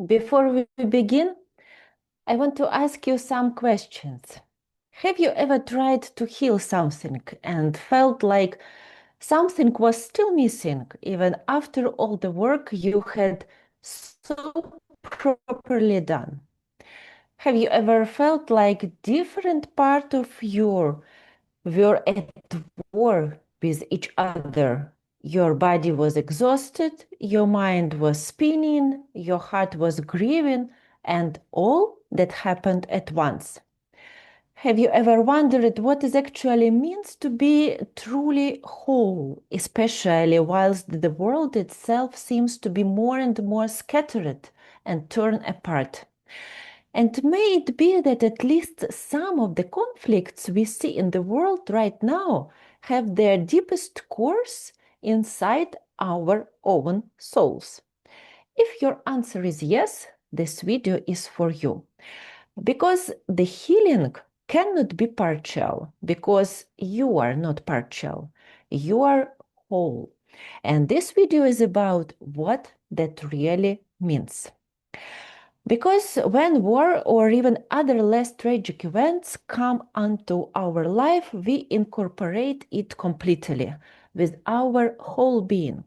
Before we begin, I want to ask you some questions. Have you ever tried to heal something and felt like something was still missing even after all the work you had so properly done? Have you ever felt like different part of you were at war with each other? Your body was exhausted, your mind was spinning, your heart was grieving, and all that happened at once. Have you ever wondered what it actually means to be truly whole, especially whilst the world itself seems to be more and more scattered and torn apart? And may it be that at least some of the conflicts we see in the world right now have their deepest course inside our own souls. If your answer is yes, this video is for you. Because the healing cannot be partial, because you are not partial, you are whole. And this video is about what that really means. Because when war or even other less tragic events come onto our life, we incorporate it completely with our whole being.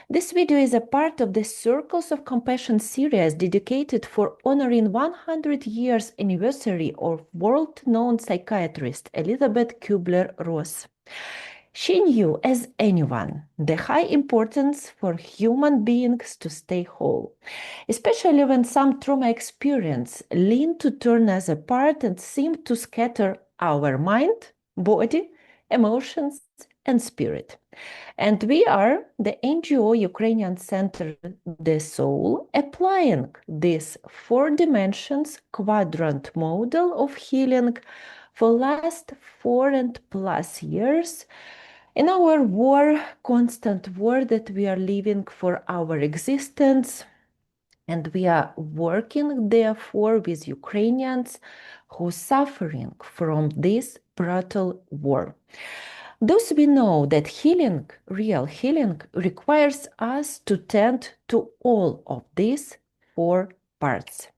This video is a part of the Circles of Compassion series dedicated for honoring 100 years anniversary of world-known psychiatrist Elisabeth Kübler-Ross. She knew, as anyone, the high importance for human beings to stay whole, especially when some trauma experience lean to turn us apart and seem to scatter our mind, body, emotions, and spirit. And we are, the NGO Ukrainian Center The Soul, applying this 4 dimensions quadrant model of healing for last 4+ years in our constant war that we are living for our existence. And we are working, therefore, with Ukrainians who are suffering from this brutal war. Thus, we know that healing, real healing, requires us to tend to all of these 4 parts.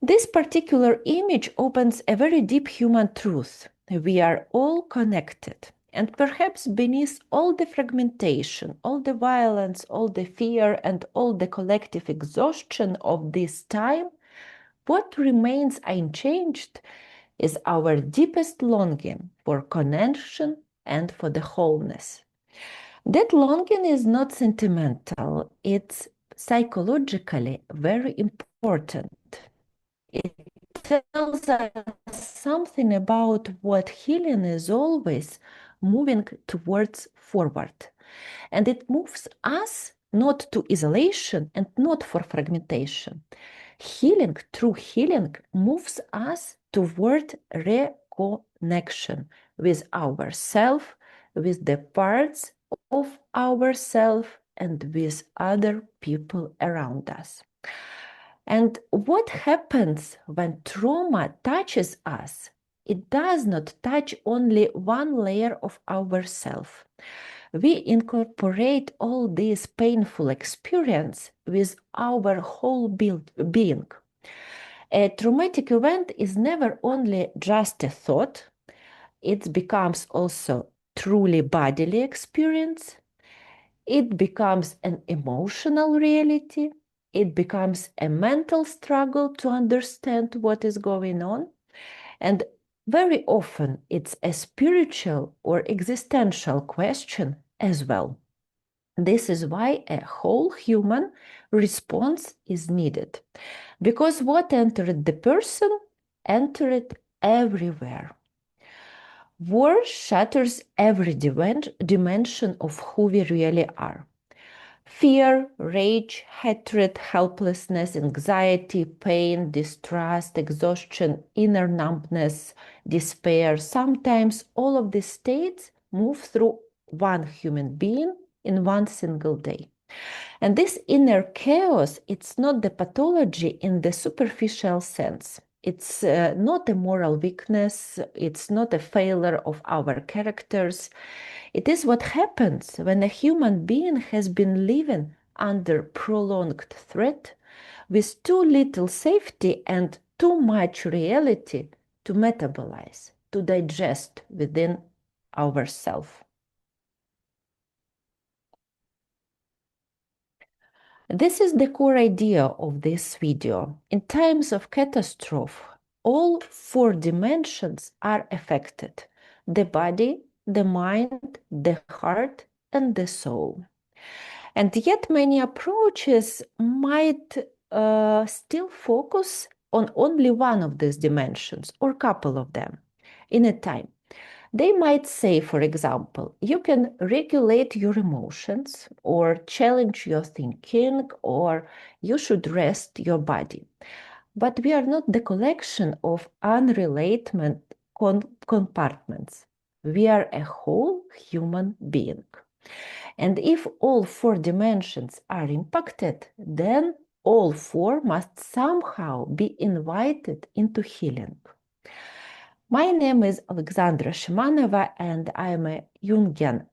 This particular image opens a very deep human truth. We are all connected. And perhaps beneath all the fragmentation, all the violence, all the fear, and all the collective exhaustion of this time, what remains unchanged is our deepest longing for connection and for the wholeness. That longing is not sentimental, it's psychologically very important. It tells us something about what healing is always moving towards forward. And it moves us not to isolation and not for fragmentation. Healing, true healing, moves us toward reconnection with ourself, with the parts of ourself, and with other people around us. And what happens when trauma touches us? It does not touch only one layer of ourself. We incorporate all this painful experience with our whole being. A traumatic event is never only just a thought, it becomes also truly bodily experience. It becomes an emotional reality. It becomes a mental struggle to understand what is going on. And very often it's a spiritual or existential question as well. This is why a whole human response is needed. Because what entered the person entered everywhere. War shatters every dimension of who we really are. Fear, rage, hatred, helplessness, anxiety, pain, distrust, exhaustion, inner numbness, despair. Sometimes all of these states move through one human being in one single day. And this inner chaos, it's not the pathology in the superficial sense. It's not a moral weakness. It's not a failure of our characters. It is what happens when a human being has been living under prolonged threat, with too little safety and too much reality to metabolize, to digest within ourselves. This is the core idea of this video. In times of catastrophe, all four dimensions are affected: the body, the mind, the heart, and the soul. And yet many approaches might still focus on only one of these dimensions or couple of them in a time. They might say, for example, you can regulate your emotions or challenge your thinking, or you should rest your body. But we are not the collection of unrelated compartments. We are a whole human being. And if all four dimensions are impacted, then all four must somehow be invited into healing. My name is Olexandra Shymanova, and I am a Jungian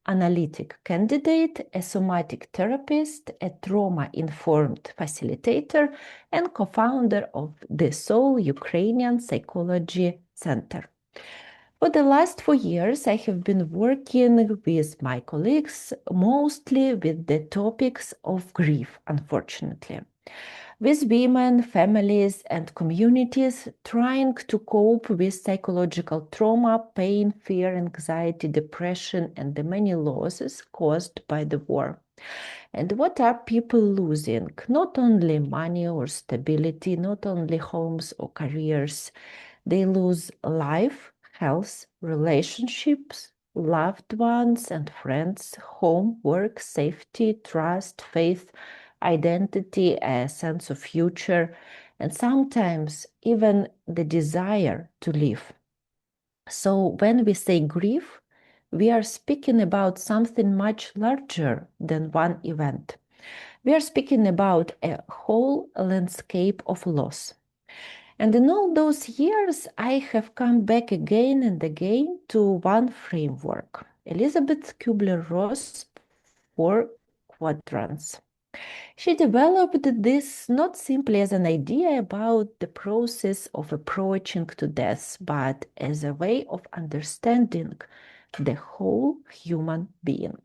analytic candidate, a somatic therapist, a trauma-informed facilitator, and co-founder of the Soul Ukrainian Psychology Center. For the last 4 years, I have been working with my colleagues mostly with the topics of grief, unfortunately, with women, families, and communities trying to cope with psychological trauma, pain, fear, anxiety, depression, and the many losses caused by the war. And what are people losing? Not only money or stability, not only homes or careers. They lose life, health, relationships, loved ones and friends, home, work, safety, trust, faith, identity, a sense of future, and sometimes even the desire to live. So when we say grief, we are speaking about something much larger than one event. We are speaking about a whole landscape of loss. And in all those years, I have come back again and again to one framework, Elisabeth Kübler-Ross for Quadrants. She developed this not simply as an idea about the process of approaching to death, but as a way of understanding the whole human being.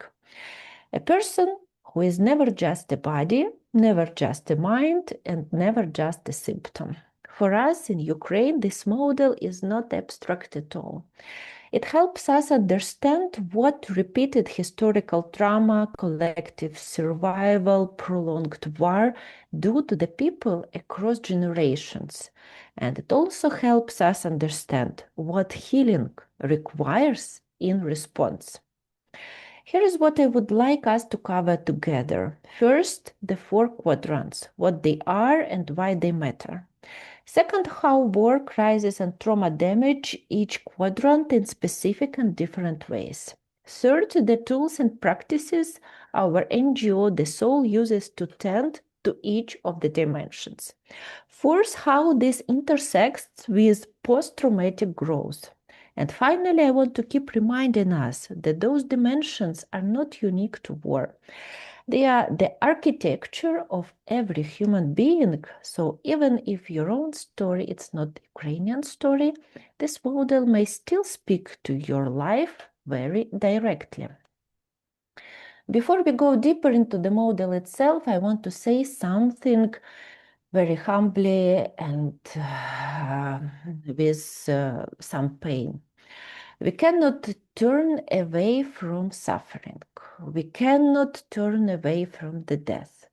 A person who is never just a body, never just a mind, and never just a symptom. For us in Ukraine, this model is not abstract at all. It helps us understand what repeated historical trauma, collective survival, prolonged war do to the people across generations. And it also helps us understand what healing requires in response. Here is what I would like us to cover together. First, the four quadrants, what they are and why they matter. Second, how war, crisis, and trauma damage each quadrant in specific and different ways. Third, the tools and practices our NGO, The Soul, uses to tend to each of the dimensions. Fourth, how this intersects with post-traumatic growth. And finally, I want to keep reminding us that those dimensions are not unique to war. They are the architecture of every human being. So even if your own story is not Ukrainian story, this model may still speak to your life very directly. Before we go deeper into the model itself, I want to say something very humbly and with some pain. We cannot turn away from suffering. We cannot turn away from the death.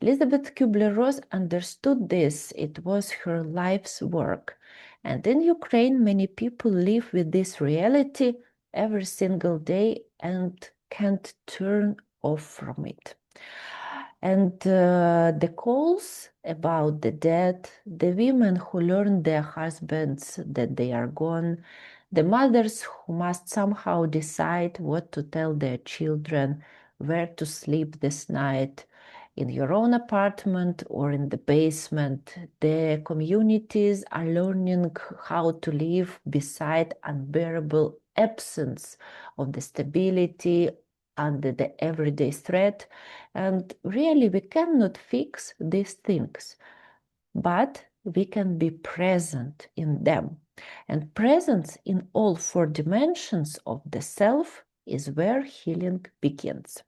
Elisabeth Kübler-Ross understood this. It was her life's work. And in Ukraine, many people live with this reality every single day and can't turn off from it. And the calls about the dead, the women who learn their husbands that they are gone, the mothers who must somehow decide what to tell their children, where to sleep this night, in your own apartment or in the basement. The communities are learning how to live beside unbearable absence of the stability under the everyday threat, and really we cannot fix these things, but we can be present in them. And presence in all four dimensions of the self is where healing begins.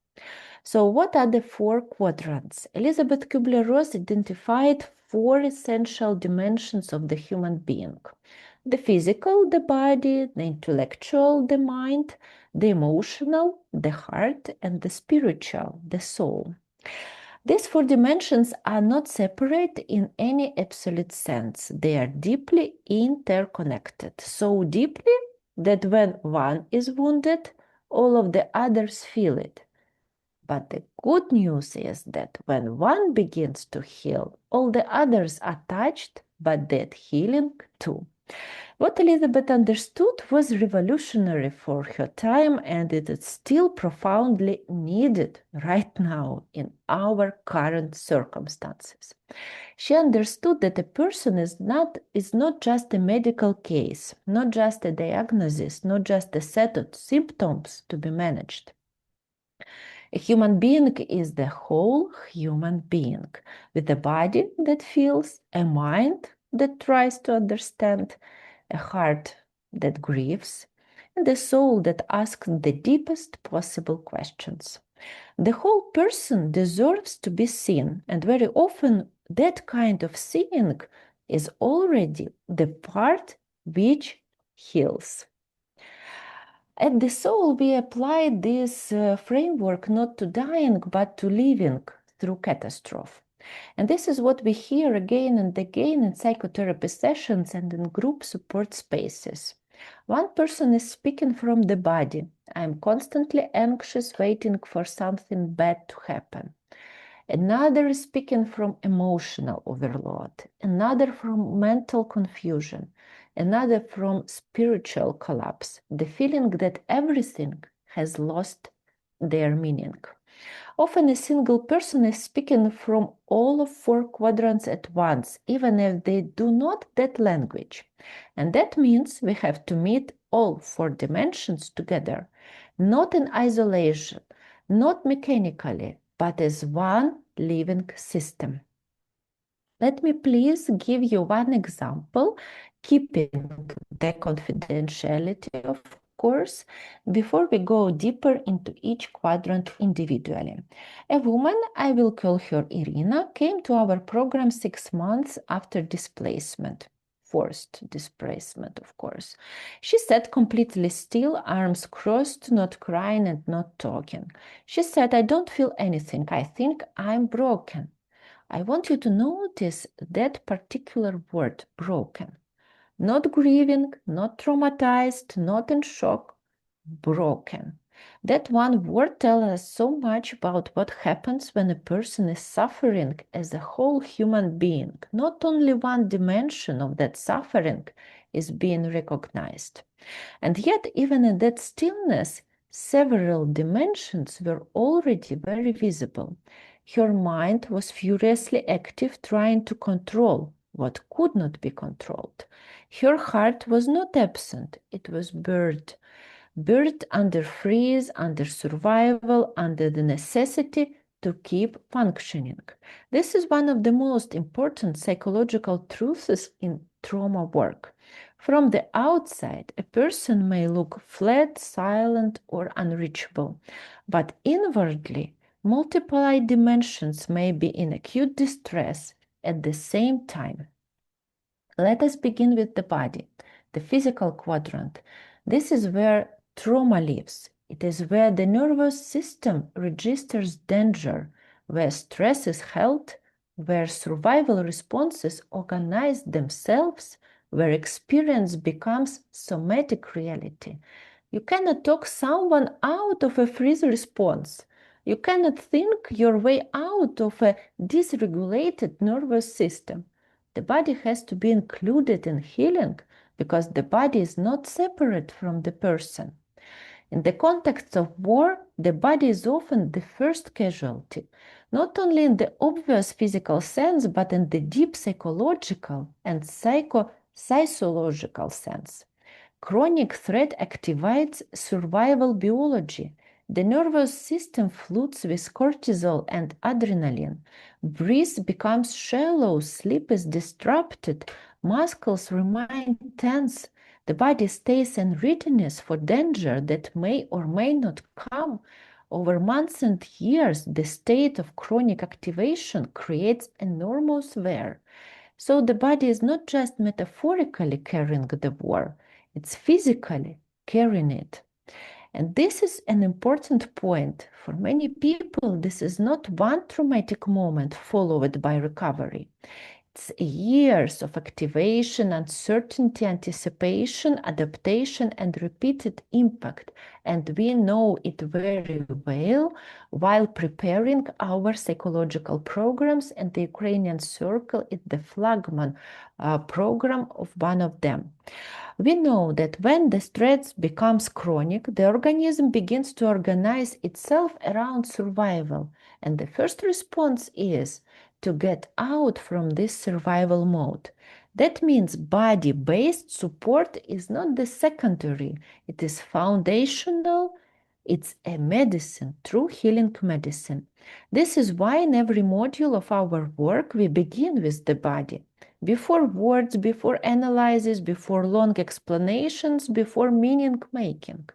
So what are the four quadrants? Elisabeth Kübler-Ross identified four essential dimensions of the human being: the physical, the body; the intellectual, the mind; the emotional, the heart; and the spiritual, the soul. These four dimensions are not separate in any absolute sense. They are deeply interconnected, so deeply that when one is wounded, all of the others feel it. But the good news is that when one begins to heal, all the others are touched by that healing too. What Elisabeth understood was revolutionary for her time, and it is still profoundly needed right now in our current circumstances. She understood that a person is not just a medical case, not just a diagnosis, not just a set of symptoms to be managed. A human being is the whole human being, with a body that feels, a mind that tries to understand, a heart that grieves, and a soul that asks the deepest possible questions. The whole person deserves to be seen, and very often that kind of seeing is already the part which heals. At the soul, we apply this framework not to dying, but to living through catastrophe. And this is what we hear again and again in psychotherapy sessions and in group support spaces. One person is speaking from the body. I'm constantly anxious, waiting for something bad to happen. Another is speaking from emotional overload. Another from mental confusion. Another from spiritual collapse, the feeling that everything has lost their meaning. Often a single person is speaking from all of four quadrants at once, even if they do not that language. And that means we have to meet all four dimensions together, not in isolation, not mechanically, but as one living system. Let me please give you one example, keeping the confidentiality, of course, before we go deeper into each quadrant individually. A woman, I will call her Irina, came to our program 6 months after displacement. Forced displacement, of course. She sat completely still, arms crossed, not crying and not talking. She said, I don't feel anything. I think I'm broken. I want you to notice that particular word, broken. Not grieving, not traumatized, not in shock, broken. That one word tells us so much about what happens when a person is suffering as a whole human being. Not only one dimension of that suffering is being recognized. And yet, even in that stillness, several dimensions were already very visible. Her mind was furiously active, trying to control what could not be controlled. Her heart was not absent, it was buried under freeze, under survival, under the necessity to keep functioning. This is one of the most important psychological truths in trauma work. From the outside, a person may look flat, silent, or unreachable, but inwardly, multiple dimensions may be in acute distress at the same time. Let us begin with the body, the physical quadrant. This is where trauma lives. It is where the nervous system registers danger, where stress is held, where survival responses organize themselves, where experience becomes somatic reality. You cannot talk someone out of a freeze response. You cannot think your way out of a dysregulated nervous system. The body has to be included in healing because the body is not separate from the person. In the context of war, the body is often the first casualty, not only in the obvious physical sense, but in the deep psychological and psychological sense. Chronic threat activates survival biology. The nervous system floods with cortisol and adrenaline. Breath becomes shallow, sleep is disrupted, muscles remain tense, the body stays in readiness for danger that may or may not come. Over months and years, the state of chronic activation creates enormous wear. So the body is not just metaphorically carrying the war, it's physically carrying it. And this is an important point. For many people, this is not one traumatic moment followed by recovery. It's years of activation, uncertainty, anticipation, adaptation, and repeated impact. And we know it very well while preparing our psychological programs, and the Ukrainian Circle is the flagman program of one of them. We know that when the stress becomes chronic, the organism begins to organize itself around survival. And the first response is to get out from this survival mode. That means body-based support is not the secondary, it is foundational. It's a medicine, true healing medicine. This is why in every module of our work, we begin with the body. Before words, before analysis, before long explanations, before meaning making.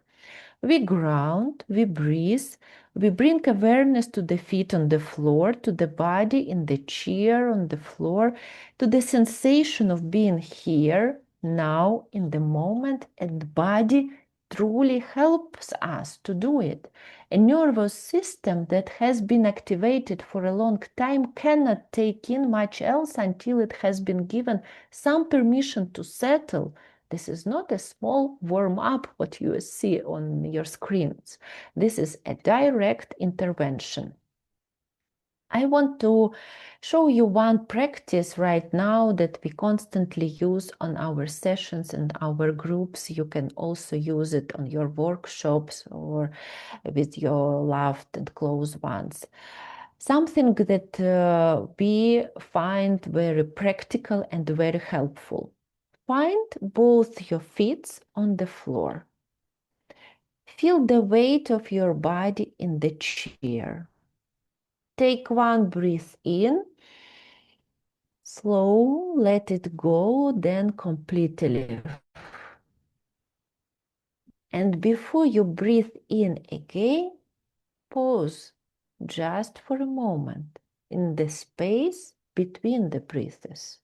We ground, we breathe, we bring awareness to the feet on the floor, to the body in the chair, on the floor, to the sensation of being here, now, in the moment, and body truly helps us to do it. A nervous system that has been activated for a long time cannot take in much else until it has been given some permission to settle. This is not a small warm-up, what you see on your screens. This is a direct intervention. I want to show you one practice right now that we constantly use on our sessions and our groups. You can also use it on your workshops or with your loved and close ones. Something that we find very practical and very helpful. Find both your feet on the floor. Feel the weight of your body in the chair. Take one breath in, slow, let it go, then completely. And before you breathe in again, pause just for a moment in the space between the breaths.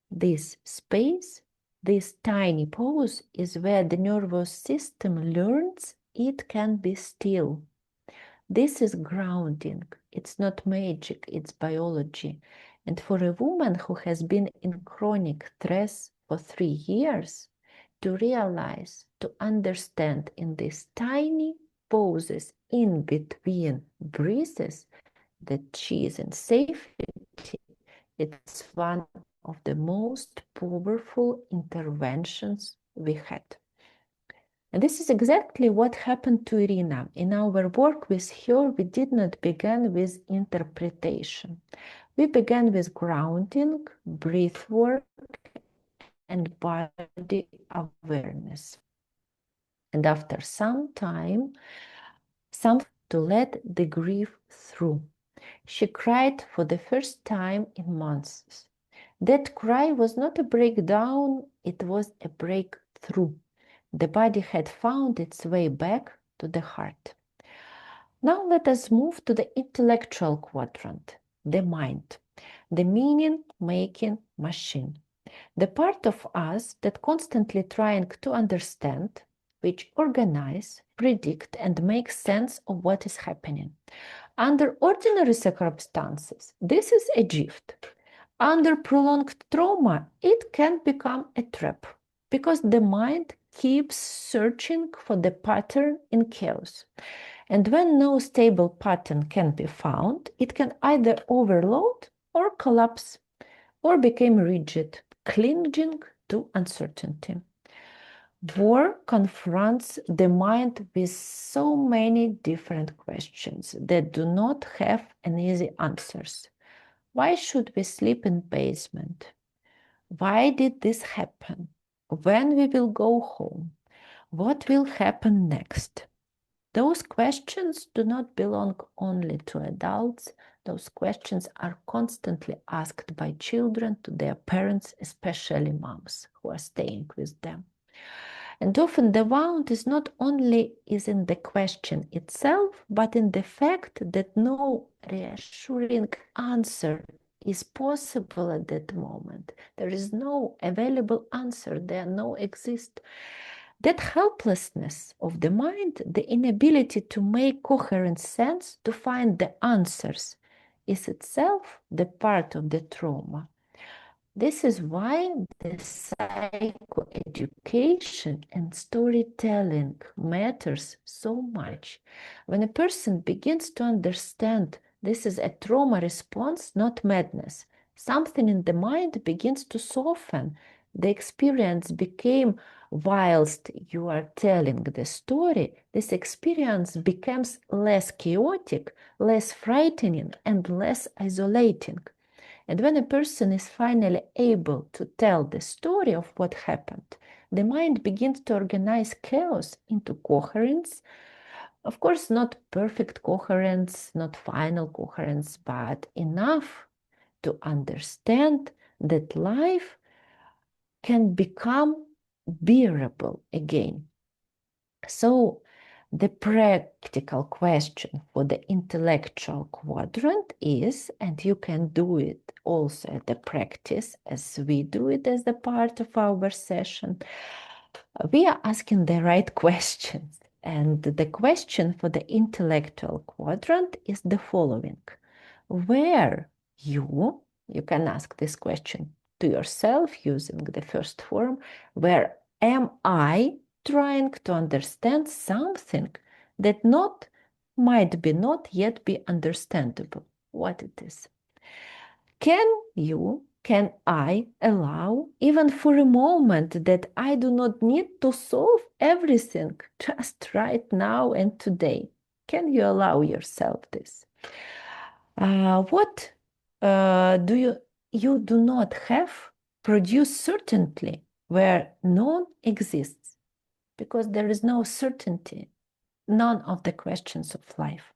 This space, this tiny pause, is where the nervous system learns it can be still. This is grounding. It's not magic, it's biology. And for a woman who has been in chronic stress for 3 years, to realize, to understand in these tiny pauses in between breaths that she is in safety, it's one of the most powerful interventions we had. And this is exactly what happened to Irina. In our work with her, we did not begin with interpretation. We began with grounding, breath work, and body awareness. And after some time, to let the grief through. She cried for the first time in months. That cry was not a breakdown, it was a breakthrough. The body had found its way back to the heart. Now let us move to the intellectual quadrant, the mind, the meaning-making machine. The part of us that constantly trying to understand, which organize, predict, and make sense of what is happening. Under ordinary circumstances, this is a gift. Under prolonged trauma, it can become a trap because the mind keeps searching for the pattern in chaos. And when no stable pattern can be found, it can either overload or collapse or become rigid, clinging to uncertainty. War confronts the mind with so many different questions that do not have an easy answers. Why should we sleep in basement? Why did this happen? When we will go home? What will happen next? Those questions do not belong only to adults. Those questions are constantly asked by children to their parents, especially moms who are staying with them. And often the wound is not only in the question itself, but in the fact that no reassuring answer is possible at that moment. There is no available answer. There no exist. That helplessness of the mind, the inability to make coherent sense, to find the answers, is itself the part of the trauma. This is why the psychoeducation and storytelling matters so much. When a person begins to understand this is a trauma response, not madness, something in the mind begins to soften. The experience became, whilst you are telling the story, this experience becomes less chaotic, less frightening, and less isolating. And when a person is finally able to tell the story of what happened, the mind begins to organize chaos into coherence. Of course, not perfect coherence, not final coherence, but enough to understand that life can become bearable again. So, the practical question for the intellectual quadrant is, and you can do it also at the practice as we do it as a part of our session, we are asking the right questions. And the question for the intellectual quadrant is the following. Where you can ask this question to yourself using the first form, where am I trying to understand something that might be not yet be understandable, what it is? Can I allow, even for a moment, that I do not need to solve everything just right now and today? Can you allow yourself this? What do you do not have produce certainty where none exists, because there is no certainty, none of the questions of life.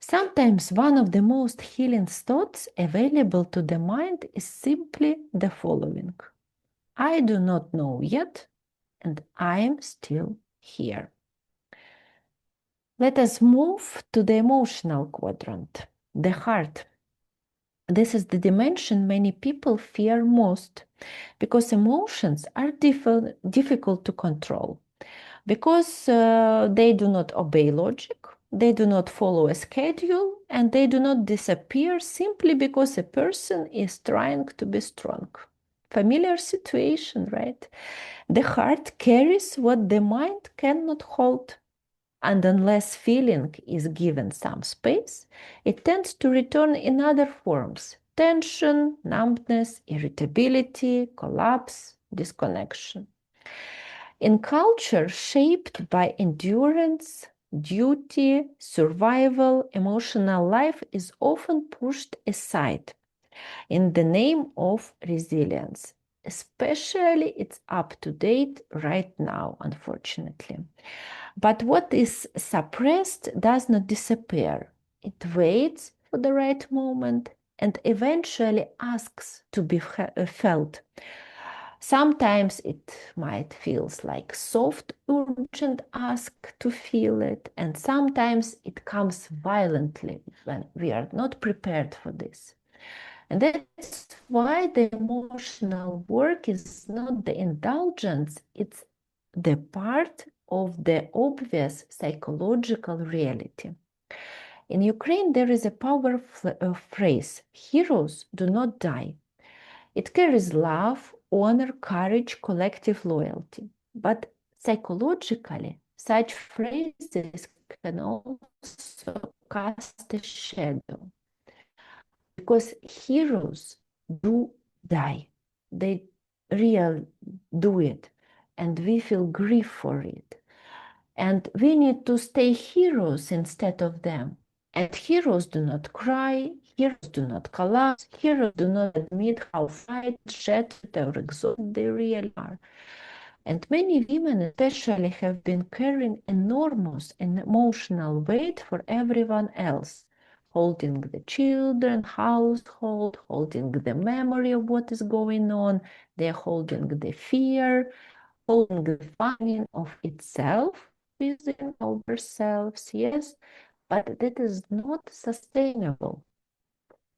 Sometimes one of the most healing thoughts available to the mind is simply the following. I do not know yet, and I am still here. Let us move to the emotional quadrant, the heart. This is the dimension many people fear most, because emotions are difficult to control, because they do not obey logic, they do not follow a schedule, and they do not disappear simply because a person is trying to be strong. Familiar situation, right? The heart carries what the mind cannot hold. And unless feeling is given some space, it tends to return in other forms: tension, numbness, irritability, collapse, disconnection. In culture shaped by endurance, duty, survival, emotional life is often pushed aside in the name of resilience. Especially it's up to date right now, unfortunately. But what is suppressed does not disappear. It waits for the right moment and eventually asks to be felt. Sometimes it might feel like soft, urgent ask to feel it, and sometimes it comes violently when we are not prepared for this. And that's why the emotional work is not the indulgence, it's the part of the obvious psychological reality. In Ukraine, there is a powerful phrase, heroes do not die. It carries love, honor, courage, collective loyalty. But psychologically, such phrases can also cast a shadow, because heroes do die. They really do it, and we feel grief for it. And we need to stay heroes instead of them. And heroes do not cry, Heroes do not collapse. Heroes do not admit how frightened, shattered, or exhausted they really are. And many women especially have been carrying enormous and emotional weight for everyone else, holding the children, household, holding the memory of what is going on. They're holding the fear, holding the finding of itself within ourselves, yes, but that is not sustainable.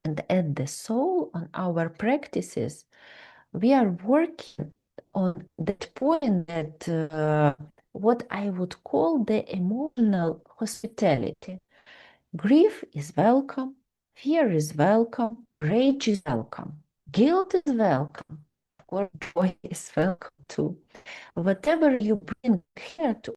And at the soul on our practices, we are working on that point that what I would call the emotional hospitality. Grief is welcome, fear is welcome, rage is welcome, guilt is welcome, of course, joy is welcome too. Whatever you bring here to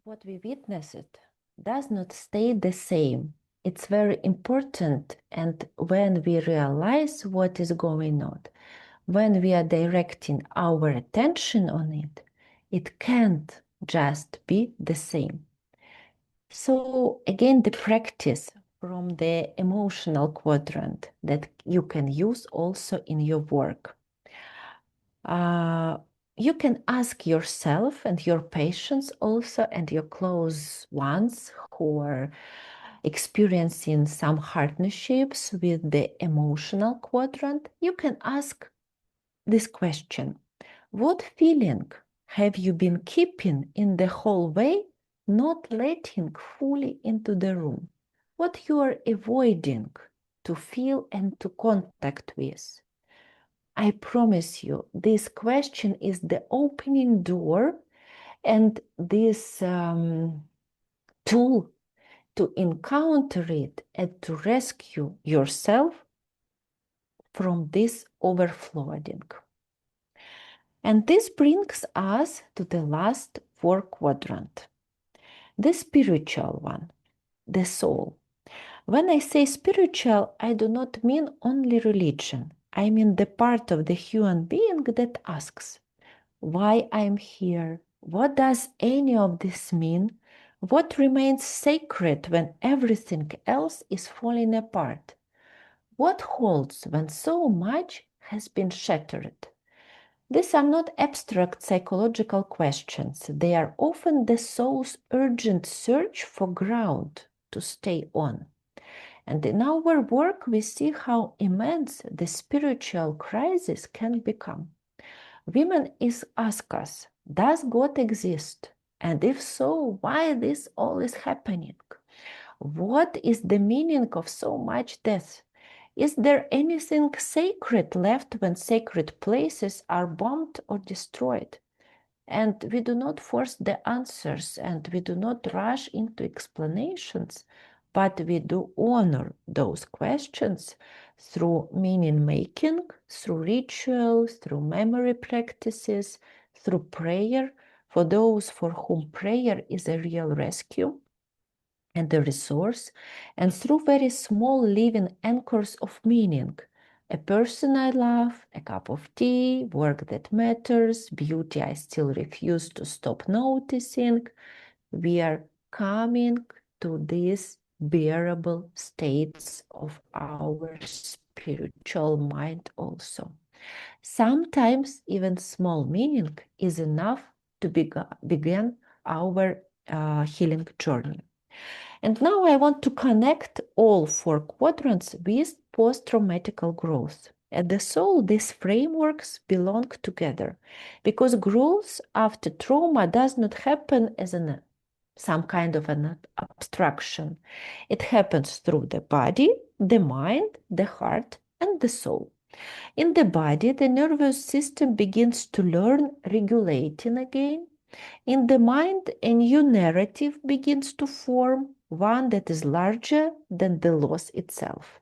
what we witnessed does not stay the same. It's very important, and when we realize what is going on, when we are directing our attention on it, it can't just be the same. So again, the practice from the emotional quadrant that you can use also in your work. You can ask yourself and your patients also and your close ones who are experiencing some partnerships with the emotional quadrant, you can ask this question: what feeling have you been keeping in the whole way, not letting fully into the room? What you are avoiding to feel and to contact with? I promise you, this question is the opening door and this tool to encounter it and to rescue yourself from this overflowing. And this brings us to the last four quadrant, the spiritual one, the soul. When I say spiritual, I do not mean only religion. I mean the part of the human being that asks, why I'm here? What does any of this mean? What remains sacred when everything else is falling apart? What holds when so much has been shattered? These are not abstract psychological questions. They are often the soul's urgent search for ground to stay on. And in our work, we see how immense the spiritual crisis can become. Women ask us, does God exist? And if so, why this all is happening? What is the meaning of so much death? Is there anything sacred left when sacred places are bombed or destroyed? And we do not force the answers and we do not rush into explanations, but we do honor those questions through meaning making, through rituals, through memory practices, through prayer for those for whom prayer is a real rescue and a resource, and through very small living anchors of meaning. A person I love, a cup of tea, work that matters, beauty I still refuse to stop noticing. We are coming to these bearable states of our spiritual mind also. Sometimes even small meaning is enough to begin our healing journey. And now I want to connect all four quadrants with post-traumatic growth. At the soul, these frameworks belong together because growth after trauma does not happen as some kind of an abstraction. It happens through the body, the mind, the heart, and the soul. In the body, the nervous system begins to learn regulating again. In the mind, a new narrative begins to form, one that is larger than the loss itself.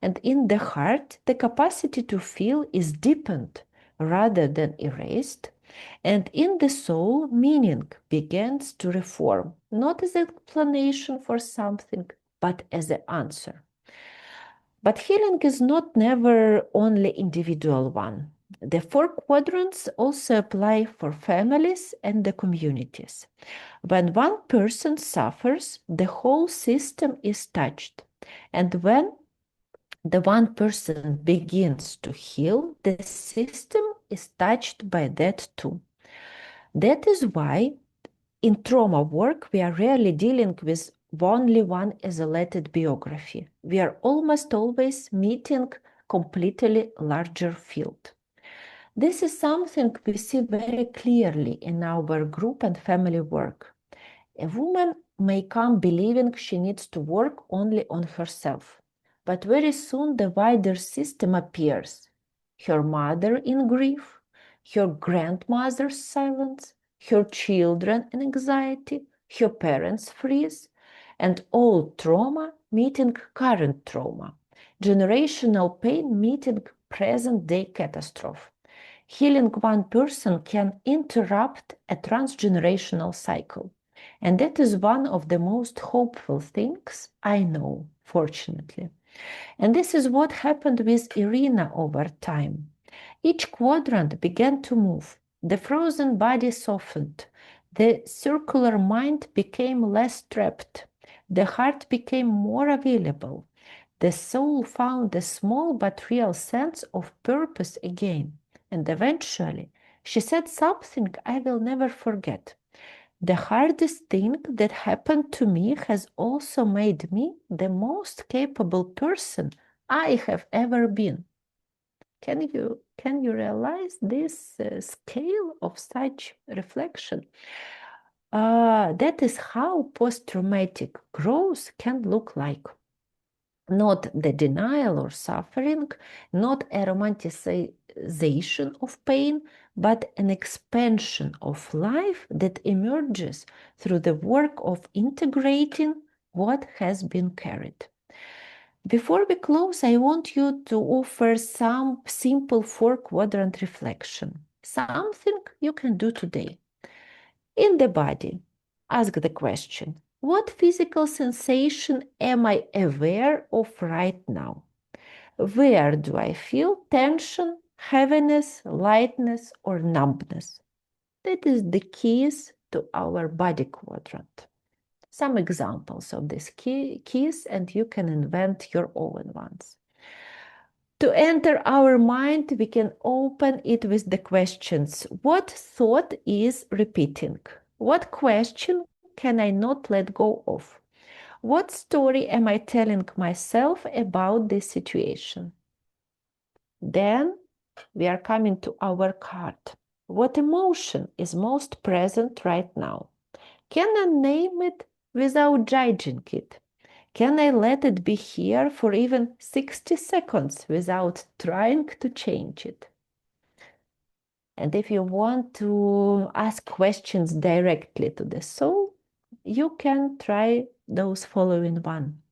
And in the heart, the capacity to feel is deepened rather than erased. And in the soul, meaning begins to reform, not as an explanation for something, but as an answer. But healing is not never only individual one. The four quadrants also apply for families and the communities. When one person suffers, the whole system is touched. And when the one person begins to heal, the system is touched by that too. That is why in trauma work, we are rarely dealing with only one isolated biography. We are almost always meeting completely larger field. This is something we see very clearly in our group and family work. A woman may come believing she needs to work only on herself, but very soon the wider system appears. Her mother in grief, her grandmother's silence, her children in anxiety, her parents' freeze, and old trauma meeting current trauma, generational pain meeting present-day catastrophe. Healing one person can interrupt a transgenerational cycle. And that is one of the most hopeful things I know, fortunately. And this is what happened with Irina over time. Each quadrant began to move. The frozen body softened. The circular mind became less trapped. The heart became more available. The soul found a small but real sense of purpose again. And eventually, she said something I will never forget. The hardest thing that happened to me has also made me the most capable person I have ever been. Can you realize this scale of such reflection? That is how post-traumatic growth can look like. Not the denial or suffering, not a romanticization of pain, but an expansion of life that emerges through the work of integrating what has been carried. Before we close, I want you to offer some simple four-quadrant reflection, something you can do today. In the body, ask the question, what physical sensation am I aware of right now? Where do I feel tension, heaviness, lightness, or numbness? That is the keys to our body quadrant. Some examples of these keys, and you can invent your own ones. To enter our mind, we can open it with the questions. What thought is repeating? What question can I not let go of? What story am I telling myself about this situation? Then we are coming to our card. What emotion is most present right now? Can I name it without judging it? Can I let it be here for even 60 seconds without trying to change it? And if you want to ask questions directly to the soul, you can try those following one.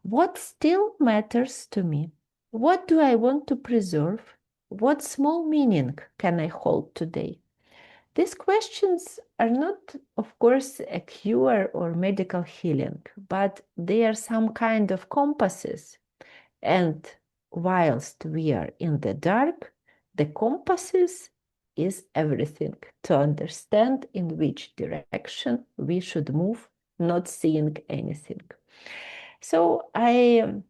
What still matters to me? What do I want to preserve? What small meaning can I hold today? These questions are not, of course, a cure or medical healing, but they are some kind of compasses. And whilst we are in the dark, the compasses is everything to understand in which direction we should move, not seeing anything. So I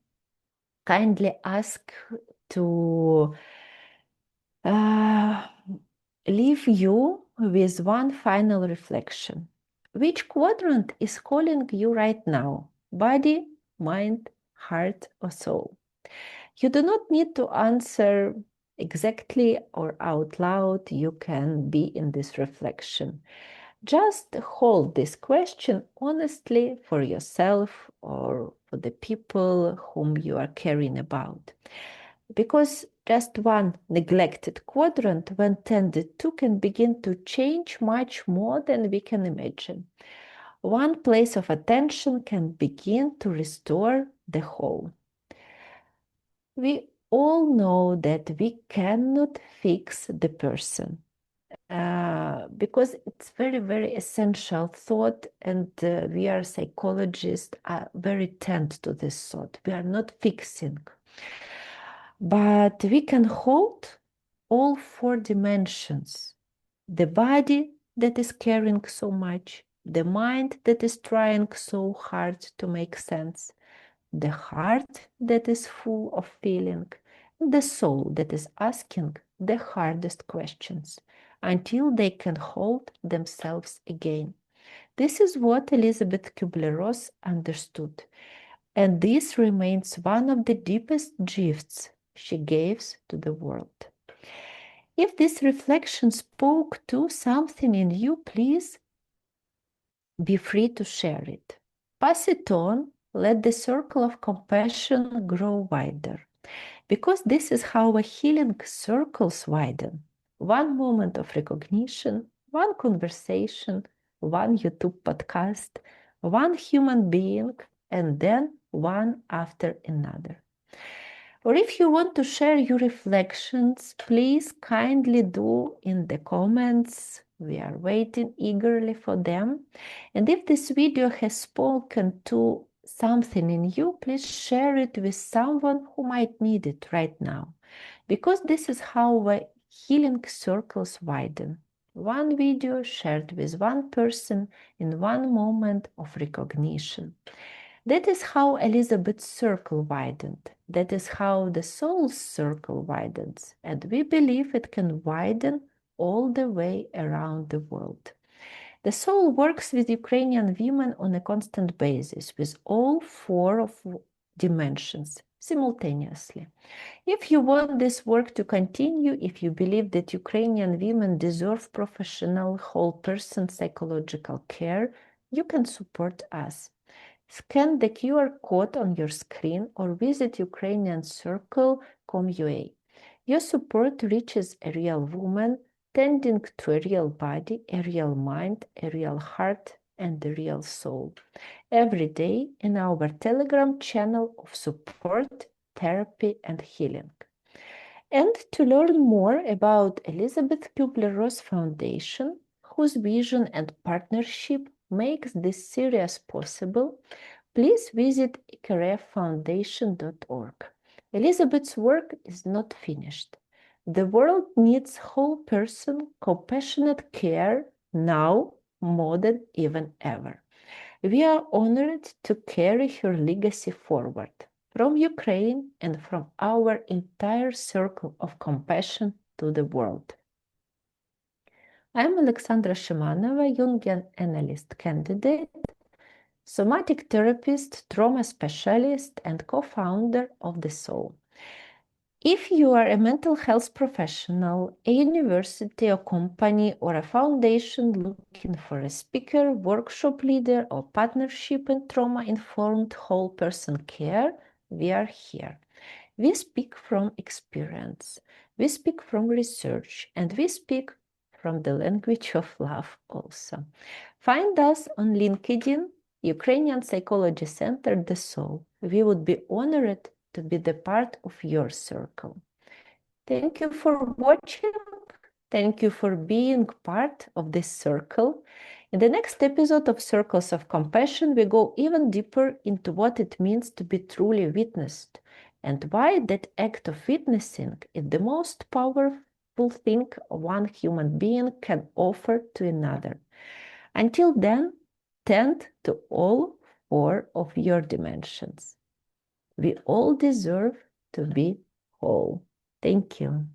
kindly ask to leave you with one final reflection. Which quadrant is calling you right now? Body, mind, heart, or soul? You do not need to answer exactly or out loud. You can be in this reflection. Just hold this question honestly for yourself or for the people whom you are caring about. Because just one neglected quadrant, when tended to, can begin to change much more than we can imagine. One place of attention can begin to restore the whole. We all know that we cannot fix the person. Because it's very, very essential thought, and we are psychologists are very tend to this thought. We are not fixing, but we can hold all four dimensions: the body that is caring so much, the mind that is trying so hard to make sense, the heart that is full of feeling, the soul that is asking the hardest questions until they can hold themselves again. This is what Elisabeth Kübler-Ross understood, and this remains one of the deepest gifts she gives to the world. If this reflection spoke to something in you, please be free to share it. Pass it on. Let the circle of compassion grow wider, because this is how a healing circles widen. One moment of recognition, one conversation, one YouTube podcast, one human being, and then one after another. Or if you want to share your reflections, please kindly do in the comments. We are waiting eagerly for them. And if this video has spoken to something in you, please share it with someone who might need it right now. Because this is how healing circles widen. One video shared with one person in one moment of recognition. That is how Elisabeth's circle widened. That is how the soul's circle widens. And we believe it can widen all the way around the world. The soul works with Ukrainian women on a constant basis with all four of dimensions simultaneously. If you want this work to continue, if you believe that Ukrainian women deserve professional whole person psychological care, you can support us. Scan the QR code on your screen or visit ukrainiancircle.com.ua. Your support reaches a real woman tending to a real body, a real mind, a real heart, and a real soul. Every day in our Telegram channel of support, therapy, and healing. And to learn more about Elisabeth Kübler-Ross Foundation, whose vision and partnership makes this series possible, please visit EKRFoundation.org. Elisabeth's work is not finished. The world needs whole person, compassionate care now more than even ever. We are honored to carry her legacy forward from Ukraine and from our entire circle of compassion to the world. I'm Olexandra Shymanova, Jungian analyst candidate, somatic therapist, trauma specialist, and co-founder of The Soul. If you are a mental health professional, a university or company, or a foundation looking for a speaker, workshop leader, or partnership in trauma-informed whole person care, we are here. We speak from experience. We speak from research, and we speak from the language of love also. Find us on LinkedIn, Ukrainian Psychology Center, The Soul. We would be honored to be the part of your circle. Thank you for watching. Thank you for being part of this circle. In the next episode of Circles of Compassion, we go even deeper into what it means to be truly witnessed and why that act of witnessing is the most powerful thing one human being can offer to another. Until then, tend to all 4 of your dimensions. We all deserve to be whole. Thank you.